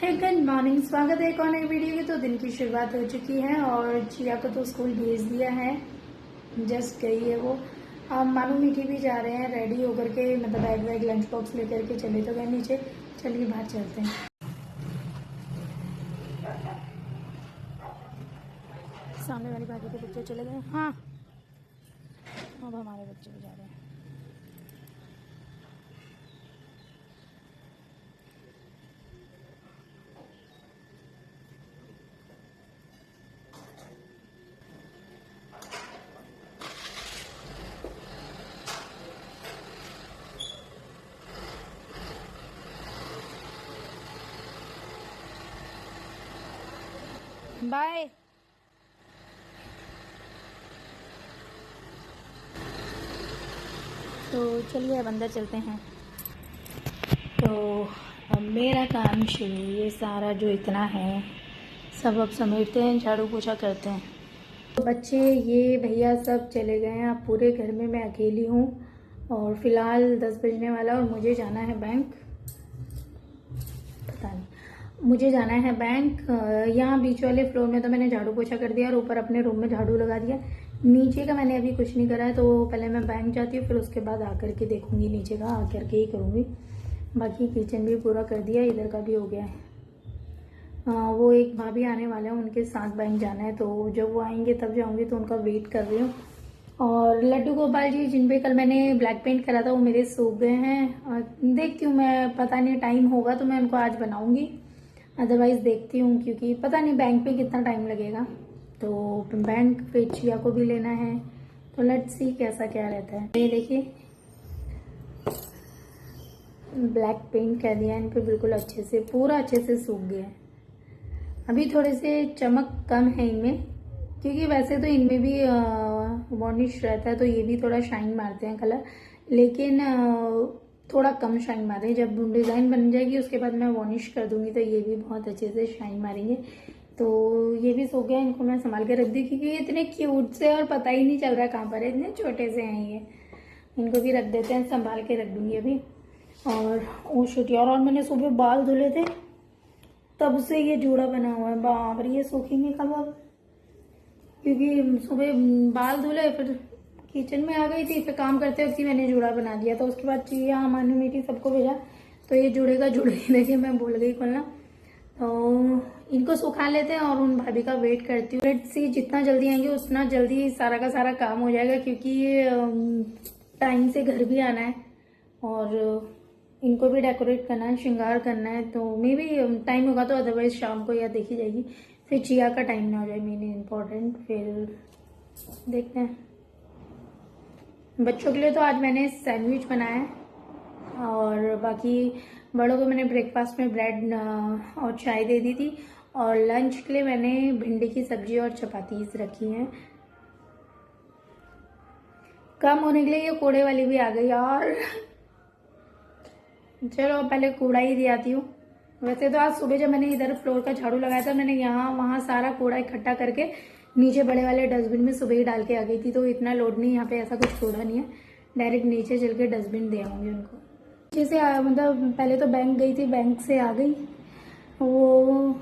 Good morning, स्वागत है एक और नई वीडियो की। तो दिन की शुरुआत हो चुकी है और जिया को तो स्कूल भेज दिया है, जस्ट गई है वो। अब मानू मीठी भी जा रहे हैं रेडी होकर के, मतलब बैग वैग लंच बॉक्स लेकर के चले तो गए नीचे। चलिए बाहर चलते हैं। सामने वाली भाभी के बच्चे चले गए। हाँ, अब हमारे बच्चे भी जा रहे हैं। बाय। तो चलिए अब अंदर चलते हैं। तो अब मेरा काम शुरू। ये सारा जो इतना है सब अब समेटते हैं, झाड़ू पोछा करते हैं। तो बच्चे ये भैया सब चले गए हैं। अब पूरे घर में मैं अकेली हूँ और फिलहाल 10 बजने वाला और मुझे जाना है बैंक। पता नहीं, मुझे जाना है बैंक। यहाँ बीच वाले फ्लोर में तो मैंने झाड़ू पोछा कर दिया और ऊपर अपने रूम में झाड़ू लगा दिया। नीचे का मैंने अभी कुछ नहीं करा है, तो पहले मैं बैंक जाती हूँ, फिर उसके बाद आकर के देखूंगी। नीचे का आकर के ही करूँगी। बाकी किचन भी पूरा कर दिया, इधर का भी हो गया है। वो एक भाभी आने वाले हैं, उनके साथ बैंक जाना है, तो जब वो आएंगे तब जाऊँगी। तो उनका वेट कर रही हूँ। और लड्डू गोपाल जी जिन पे कल मैंने ब्लैक पेंट करा था वो मेरे सूख गए हैं। देखती हूँ मैं, पता नहीं टाइम होगा तो मैं उनको आज बनाऊँगी, अदरवाइज देखती हूँ, क्योंकि पता नहीं बैंक पे कितना टाइम लगेगा। तो बैंक पे चिया को भी लेना है, तो लेट्स सी कैसा क्या रहता है। ये देखिए ब्लैक पेंट कर दिया इन पे, बिल्कुल अच्छे से, पूरा अच्छे से सूख गया है। अभी थोड़े से चमक कम है इनमें, क्योंकि वैसे तो इनमें भी वार्निश रहता है, तो ये भी थोड़ा शाइन मारते हैं कलर, लेकिन थोड़ा कम शाइन मारे। जब डिज़ाइन बन जाएगी उसके बाद मैं वार्निश कर दूंगी, तो ये भी बहुत अच्छे से शाइन मारेंगे। तो ये भी सो गया, इनको मैं संभाल के रख दी, क्योंकि ये इतने क्यूट से और पता ही नहीं चल रहा कहाँ पर है, इतने छोटे से हैं ये। इनको भी रख देते हैं, संभाल के रख दूंगी अभी। और ओ शिट यार, और मैंने सुबह बाल धुले थे तब से ये जूड़ा बना हुआ है। बाप रे, ये सूखेंगे कब अब, क्योंकि सुबह बाल धुले, फिर किचन में आ गई थी, फिर काम करते वक्त ही मैंने जूड़ा बना दिया। तो उसके बाद चिया, मानू मीठी सबको भेजा, तो ये जुड़े का जुड़े देखिए मैं भूल गई खोलना। तो इनको सुखा लेते हैं और उन भाभी का वेट करती हूँ। लेट्स सी, जितना जल्दी आएंगे उतना जल्दी सारा का सारा काम हो जाएगा, क्योंकि टाइम से घर भी आना है और इनको भी डेकोरेट करना है, श्रृंगार करना है। तो मे भी टाइम होगा, तो अदरवाइज शाम को या देखी जाएगी। फिर चिया का टाइम ना हो जाए मेन इम्पोर्टेंट, फिर देखते हैं। बच्चों के लिए तो आज मैंने सैंडविच बनाया है और बाकी बड़ों को मैंने ब्रेकफास्ट में ब्रेड और चाय दे दी थी। और लंच के लिए मैंने भिंडी की सब्जी और चपातीस रखी हैं। कम होने के लिए ये कूड़े वाली भी आ गई यार। चलो पहले कूड़ा ही दे आती हूँ। वैसे तो आज सुबह जब मैंने इधर फ्लोर का झाड़ू लगाया था, मैंने यहाँ वहाँ सारा कूड़ा इकट्ठा करके नीचे बड़े वाले डस्टबिन में सुबह ही डाल के आ गई थी, तो इतना लोड नहीं, यहाँ पे ऐसा कुछ कूड़ा नहीं है। डायरेक्ट नीचे चल के डस्टबिन दे आऊंगी उनको। जैसे मतलब पहले तो बैंक गई थी, बैंक से आ गई। वो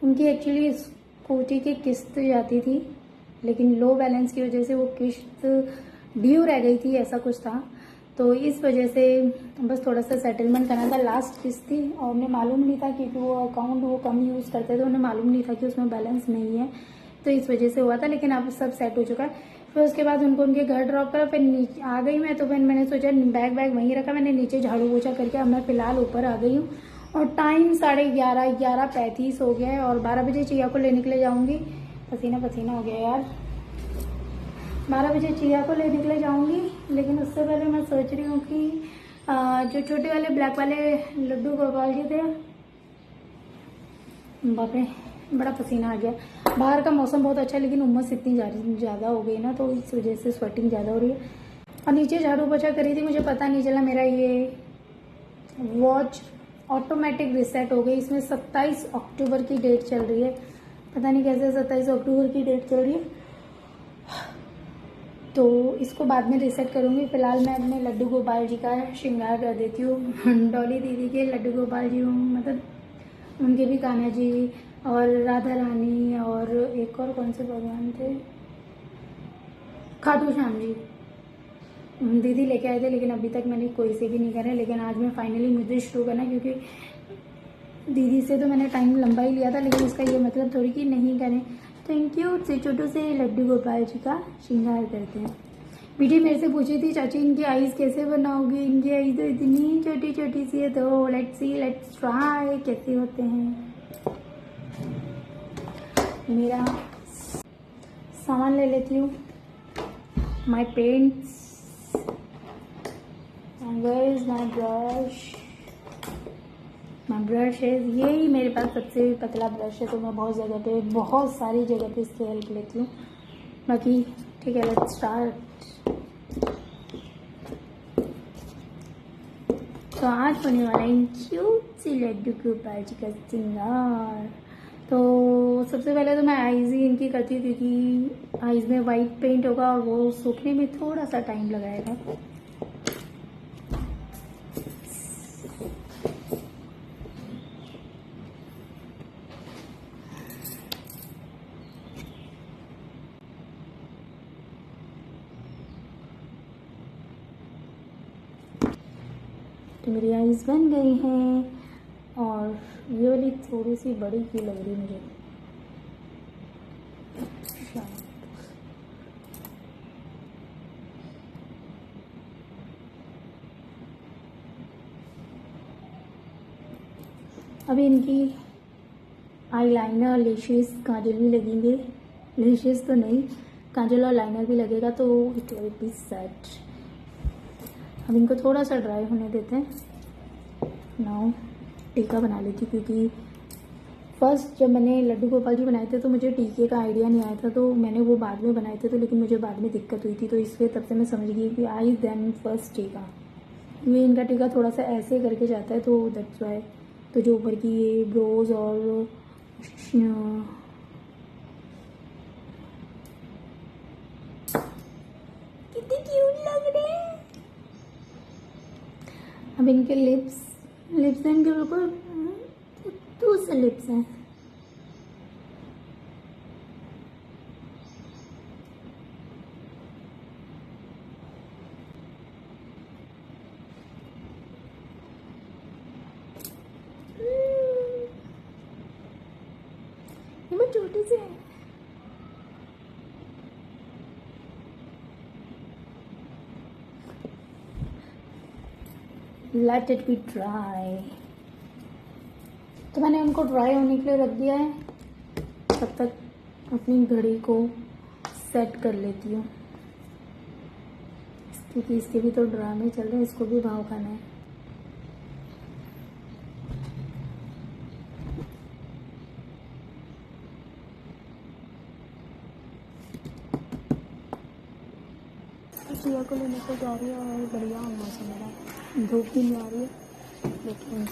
उनकी एक्चुअली स्कूटी की किस्त जाती थी, लेकिन लो बैलेंस की वजह से वो किस्त ड्यू रह गई थी, ऐसा कुछ था। तो इस वजह से बस थोड़ा सा सेटलमेंट करना था। लास्ट किस्त थी और उन्हें मालूम नहीं था, क्योंकि वो अकाउंट वो कम यूज़ करते थे, उन्हें मालूम नहीं था कि उसमें बैलेंस नहीं है, तो इस वजह से हुआ था। लेकिन अब सब सेट हो चुका है। फिर उसके बाद उनको उनके घर ड्रॉप करा, फिर नीचे आ गई मैं। तो फिर मैंने सोचा बैग वहीं रखा, मैंने नीचे झाड़ू पोछा करके अब मैं फिलहाल ऊपर आ गई हूँ। और टाइम 11:30 हो गया है और 12 बजे चिया को लेने के लिए जाऊँगी। पसीना पसीना हो गया यार। 12 बजे चिया को लेने के लिए जाऊँगी, लेकिन उससे पहले मैं सोच रही हूँ कि जो छोटे वाले ब्लैक वाले लड्डू गोपाल जी थे, बाप रे बड़ा पसीना आ गया। बाहर का मौसम बहुत अच्छा है, लेकिन उम्मस इतनी ज़्यादा हो गई ना, तो इस वजह से स्वेटिंग ज़्यादा हो रही है। और नीचे झाड़ू पोछा करी थी, मुझे पता नहीं चला मेरा ये वॉच ऑटोमेटिक रिसेट हो गई। इसमें 27 अक्टूबर की डेट चल रही है, पता नहीं कैसे 27 अक्टूबर की डेट चल रही है, तो इसको बाद में रिसेट करूँगी। फिलहाल मैं अपने लड्डू गोपाल जी का श्रृंगार कर देती हूँ। डॉली दीदी के लड्डू गोपाल जी मतलब उनके भी कान्हा जी और राधा रानी और एक और कौन से भगवान थे, खाटू श्याम जी दीदी लेके आए थे, लेकिन अभी तक मैंने कोई से भी नहीं करा। लेकिन आज मैं फाइनली मुझे शुरू करना, क्योंकि दीदी से तो मैंने टाइम लंबा ही लिया था, लेकिन उसका ये मतलब थोड़ी कि नहीं करें। तो इन क्यूट से छोटू से लड्डू गोपाल जी का श्रृंगार करते हैं। बेटी मेरे से पूछी थी चाची इनकी आईज कैसे बनाओगी, इनकी आईज तो इतनी छोटी छोटी सी है। तो लेट्स सी, लेट्स ट्राई कैसे होते हैं। मेरा सामान ले लेती हूँ, माई paints, where is my brush? My brush है, यही मेरे पास सबसे पतला ब्रश है, तो मैं बहुत सारी जगह पे इसकी हेल्प लेती हूँ। बाकी ठीक है, लेट्स स्टार्ट। तो आज होने वाला है क्यूट सी लड्डू गोपाल जी का श्रृंगार। तो सबसे पहले तो मैं आईज ही इनकी करती हूँ, क्योंकि आईज में वाइट पेंट होगा और वो सूखने में थोड़ा सा टाइम लगाएगा। तो मेरी आईज बन गई हैं, और ये वाली थोड़ी सी बड़ी की लग रही मुझे। अभी इनकी आईलाइनर, लेशेस, काजल भी लगेंगे। लेशेस तो नहीं, काजल और लाइनर भी लगेगा, तो इट विल बी सेट। अब इनको थोड़ा सा ड्राई होने देते हैं। नाउ टीका बना लेती हूँ, क्योंकि फर्स्ट जब मैंने लड्डू गोपाल जी बनाए थे तो मुझे टीके का आइडिया नहीं आया था, तो मैंने वो बाद में बनाए थे। तो लेकिन मुझे बाद में दिक्कत हुई थी, तो इसलिए तब से मैं समझ गई कि आई देन फर्स्ट टीका। ये इनका टीका थोड़ा सा ऐसे करके जाता है, तो दैट्स वाई। तो जो ऊपर की ये ब्रोज और कितने क्यूट लग रहे हैं। अब इनके लिप्स इनके बिल्कुल दूसरे लिप्स हैं। ये बहुत छोटे से हैं। Let it be dry. तो मैंने उनको ड्राई होने के लिए रख दिया है। तब तक अपनी घड़ी को सेट कर लेती हूँ, क्योंकि इसके भी तो ड्रामे चल रहे हैं, इसको भी भाव खाना है। चिया को लेने को जा रही है, और बढ़िया मौसम हो रहा है। धूप भी नहीं आ रही है, लेकिन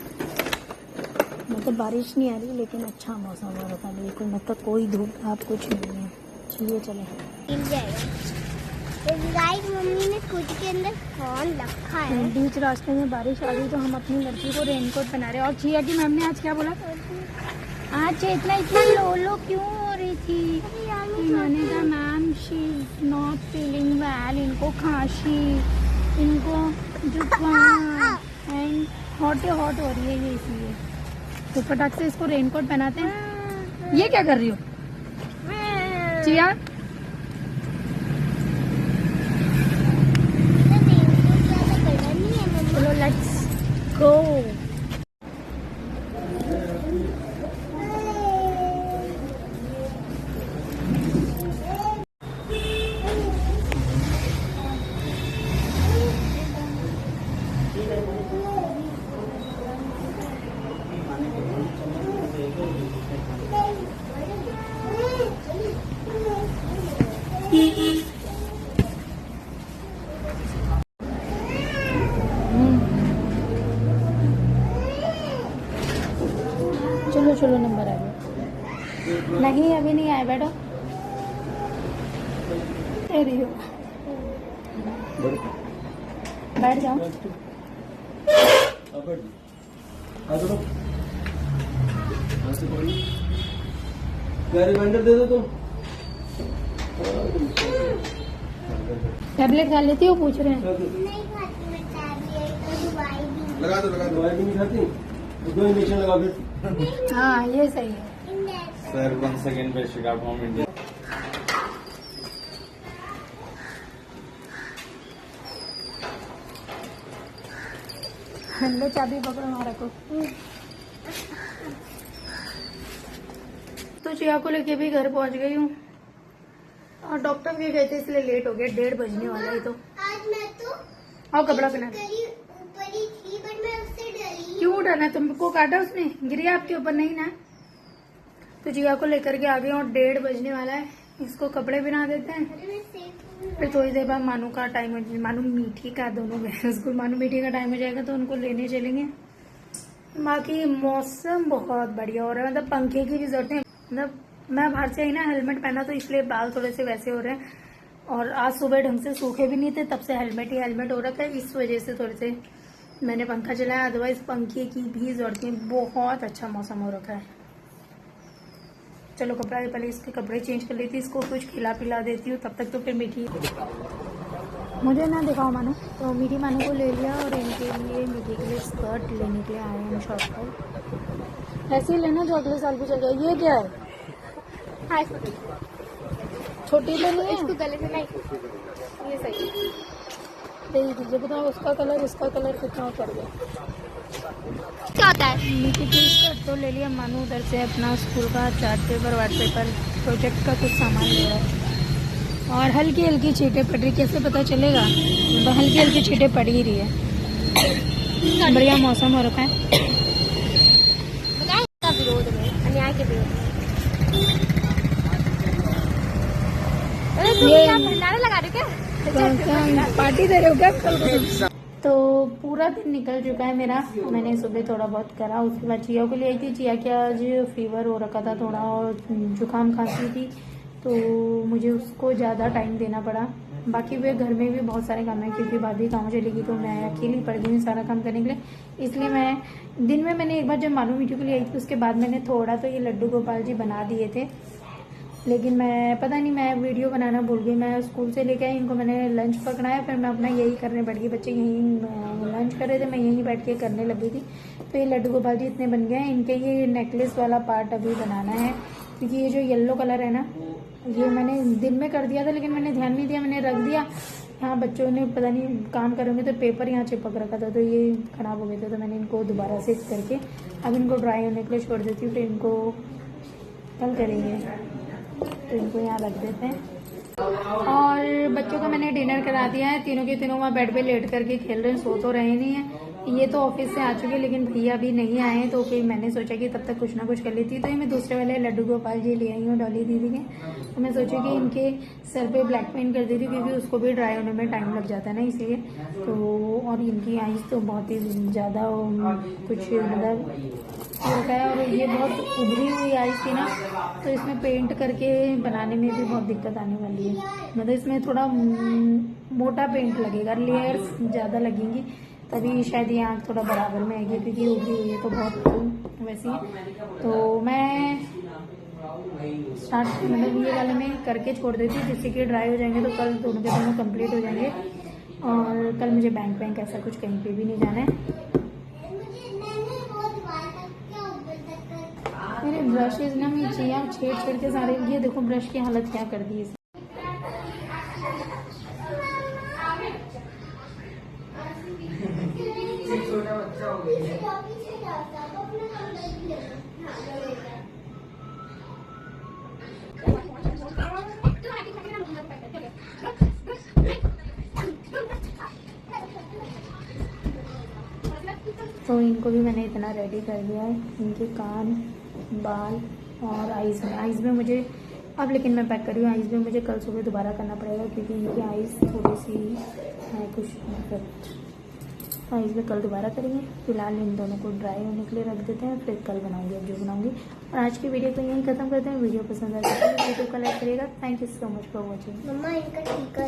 मतलब बारिश नहीं आ रही, लेकिन अच्छा मौसम हो रहा था बिल्कुल। मतलब कोई धूप आप कुछ नहीं है। चलिए चले, मिल जाएगा। तो गाइस मम्मी ने खुद के अंदर फोन रखा है। बीच रास्ते में बारिश आ गई, तो हम अपनी लड़की को रेनकोट बना रहे हैं। और चिया की मैम ने आज क्या बोला, आज इतना लो क्यों हो रही थी। मैंने कहा ma'am she is not feeling well, इनको खांसी, इनको जुकाम एंड हॉट हो रही है ये, इसलिए तो फटाक से इसको रेनकोट पहनाते हैं। ये क्या कर रही हो चिया? चलो लेट्स गो। चलो चलो नंबर आ गया। नहीं अभी नहीं आया, बैठो। बैठ जाओ। रिमाइंडर दे दो तुम। टैबलेट खा लेती हो, पूछ रहे हैं। नहीं खाती मैं टैबलेट और दवाई भी लगा दो दवाई भी नहीं खाती तो 2 इंजेक्शन लगा फिर। हाँ ये सही है। सर 1 सेकंड पे शिकागो में इंडिया। लो चाबी पकड़ो हमारा को। तो चिया को लेके भी घर पहुंच गई हूँ और डॉक्टर भी गए थे इसलिए लेट हो गया, 1:30 बजने वाला है। तो आज मैं तो आओ कपड़ा पहना। ऊपर ही थी पर मैं उससे डरी। क्यों डरना, तुमको काटा उसने, गिरी आपके ऊपर नहीं ना। तो जिया को लेकर के आ गए और 1:30 बजने वाला है। इसको कपड़े पहना देते हैं, अरे मैं सेफ हूँ। फिर थोड़ी देर बाद मानू का टाइम हो, मानू मीठी का दोनों गए स्कूल, मानू मीठी का टाइम हो जाएगा तो उनको लेने चलेंगे। बाकी मौसम बहुत बढ़िया हो रहा है, मतलब पंखे की भी जरूरत है। मतलब मैं बाहर से आई ना, हेलमेट पहना तो इसलिए बाल थोड़े से वैसे हो रहे हैं और आज सुबह ढंग से सूखे भी नहीं थे, तब से हेलमेट ही हेलमेट हो रखा है, इस वजह से थोड़े से मैंने पंखा चलाया, अदरवाइज पंखे की भी जरूरत नहीं। बहुत अच्छा मौसम हो रखा है। चलो कपड़ा पहले इसके कपड़े चेंज कर लेती, इसको कुछ खिला पिला देती हूँ, तब तक तो फिर मीठी मुझे ना दिखाओ मानो। तो मीठी मानो को ले लिया और इनके लिए मीठी के लिए स्कर्ट लेने के लिए आए हैं शॉप पर। ऐसे ही लेना जो अगले साल भी चल जाए। ये क्या है? हाँ छोटी तो नहीं है? इसको गले में नहीं, ये सही है। देख दीजिए, बताओ उसका कलर इसका कलर कितना पड़ गया। क्या होता है? मीठी की स्कर्ट तो ले लिया, मानो उधर से अपना स्कूल का chart paper ward paper project का कुछ सामान ले रहा है और हल्की हल्की छींटे पड़ रही, कैसे पता चलेगा? तो हल्की हल्की छींटे पड़ ही रही है। बढ़िया मौसम हो रखा है। बताएं विरोध में, अन्याय के विरोध में। अरे तुम ये- क्या भंडारा लगा रहे हो क्या? पार्टी दे रहे हो क्या कल? तो पूरा दिन निकल चुका है मेरा। मैंने सुबह थोड़ा बहुत करा, उसके बाद चिया को ले आई थी। चिया के आज फीवर हो रखा था थोड़ा और जुकाम खांसी थी, तो मुझे उसको ज़्यादा टाइम देना पड़ा। बाकी वे घर में भी बहुत सारे काम है क्योंकि भाभी काम चलेगी तो मैं अकेली पड़ गई हूँ सारा काम करने के लिए। इसलिए मैं दिन में मैंने एक बार जब मानू मीठू के लिए आई थी उसके बाद मैंने थोड़ा तो ये लड्डू गोपाल जी बना दिए थे, लेकिन मैं पता नहीं मैं वीडियो बनाना भूल गई। मैं स्कूल से लेके आई, इनको मैंने लंच पकड़ाया, फिर मैं अपना यही करने बैठ गई। बच्चे यहीं लंच कर रहे थे, मैं यहीं बैठ के करने लगी थी। तो ये लड्डू गोपाल जी इतने बन गए हैं। इनके ये नेकलेस वाला पार्ट अभी बनाना है क्योंकि ये जो येलो कलर है ना, ये मैंने दिन में कर दिया था लेकिन मैंने ध्यान नहीं दिया, मैंने रख दिया। यहाँ बच्चों ने पता नहीं काम करेंगे तो पेपर यहाँ चिपक रखा था तो ये खराब हो गए थे, तो मैंने इनको दोबारा से करके अब इनको ड्राई होने के लिए छोड़ देती हूँ, फिर इनको कल करेंगे। तो इनको यहाँ रख देते हैं। और बच्चों को मैंने डिनर करा दिया है, तीनों के तीनों वहाँ बेड पे लेट करके खेल रहे हैं, सो तो रहे नहीं है। ये तो ऑफिस से आ चुके लेकिन भैया अभी नहीं आए हैं, तो फिर मैंने सोचा कि तब तक कुछ ना कुछ कर लेती। तो ये मैं दूसरे वाले लड्डू गोपाल जी ले आई हूँ डॉली दीदी के, तो मैं सोची कि इनके सर पे ब्लैक पेंट कर देती क्योंकि उसको भी ड्राई होने में टाइम लग जाता है ना, इसलिए। तो और इनकी आईज तो बहुत ही ज़्यादा कुछ मतलब रखा है और ये बहुत उभरी हुई आईज थी ना, तो इसमें पेंट करके बनाने में भी बहुत दिक्कत आने वाली है। मतलब इसमें थोड़ा मोटा पेंट लगेगा, लेयर्स ज़्यादा लगेंगी तभी शायद ये आँख थोड़ा बराबर में आएगी क्योंकि उभरी हुई है तो बहुत वैसी है। तो मैं स्टार्ट मतलब ये वाले में करके छोड़ देती हूँ जिससे कि ड्राई हो जाएंगे तो कल दोनों के दोनों कंप्लीट हो जाएंगे। और कल मुझे बैंक ऐसा कुछ कहीं पे भी नहीं जाना है। मेरे ब्रशेज ना मैं चिया छेड़ के सारे, ये देखो ब्रश की हालत क्या कर दी है। तो इनको भी मैंने इतना रेडी कर दिया है, इनके कान, बाल और आईज में मुझे अब, लेकिन मैं पैक कर रही हूँ। आईज में मुझे कल सुबह दोबारा करना पड़ेगा क्योंकि इनकी आईज थोड़ी सी है कुछ डिफेक्ट। आईज में कल दोबारा करेंगे। फिलहाल इन दोनों को ड्राई होने के लिए रख देते हैं, फिर कल बनाऊंगी अब जो बनाऊंगी। और आज की वीडियो को यहीं खत्म करते हैं। वीडियो पसंद आए तो वीडियो को लाइक करिएगा। Thank you so much for watching. मम्मा इनका टीका